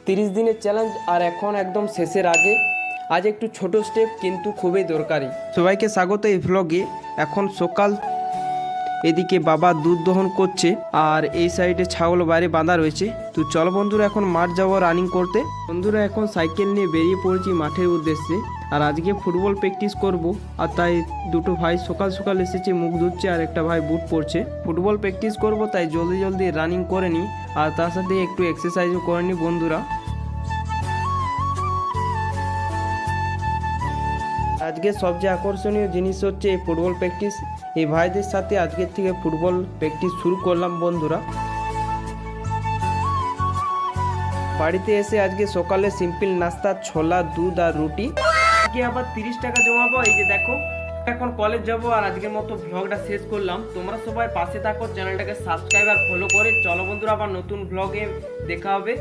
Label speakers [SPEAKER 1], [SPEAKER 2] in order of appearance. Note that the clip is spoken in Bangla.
[SPEAKER 1] 30 দিনের চ্যালেঞ্জ আর এখন একদম শেষের আগে। আজ একটু ছোট স্টেপ কিন্তু খুবই দরকারি। সবাইকে স্বাগত এই ভ্লগে। এখন সকাল, এদিকে বাবা দুধ দহন করছে আর এই সাইডে ছাগল বাইরে বাঁধা রয়েছে। তো চলো বন্ধুরা, এখন মাঠ যাবো রানিং করতে। বন্ধুরা এখন সাইকেল নিয়ে বেরিয়ে পড়েছি মাঠের উদ্দেশ্যে। আর আজকে ফুটবল প্র্যাকটিস করব, আর তাই দুটো ভাই সকাল সকাল এসেছে, মুখ ধুচ্ছে, আর একটা ভাই বুট পরছে। ফুটবল প্র্যাকটিস করব, তাই জলদি জলদি রানিং করে নিই, আর তার সাথে একটু এক্সারসাইজও করে নিই বন্ধুরা। আজকে সবচেয়ে আকর্ষণীয় জিনিস হচ্ছে এই ফুটবল প্র্যাকটিস। এই ভাইদের সাথে আজকের থেকে ফুটবল প্র্যাকটিস শুরু করলাম বন্ধুরা। বাড়িতে এসে আজকে সকালে সিম্পল নাস্তা, ছোলা, দুধ আর রুটি। আজকে আবার 30 টাকা জমাবো। এই যে দেখো, এখন কলেজ যাব। আর আজকের মতো ভ্লগটা শেষ করলাম। তোমরা সবাই পাশে থাকো, চ্যানেলটাকে সাবস্ক্রাইব আর ফলো করে। চলো বন্ধুরা, আবার নতুন ভ্লগে দেখা হবে।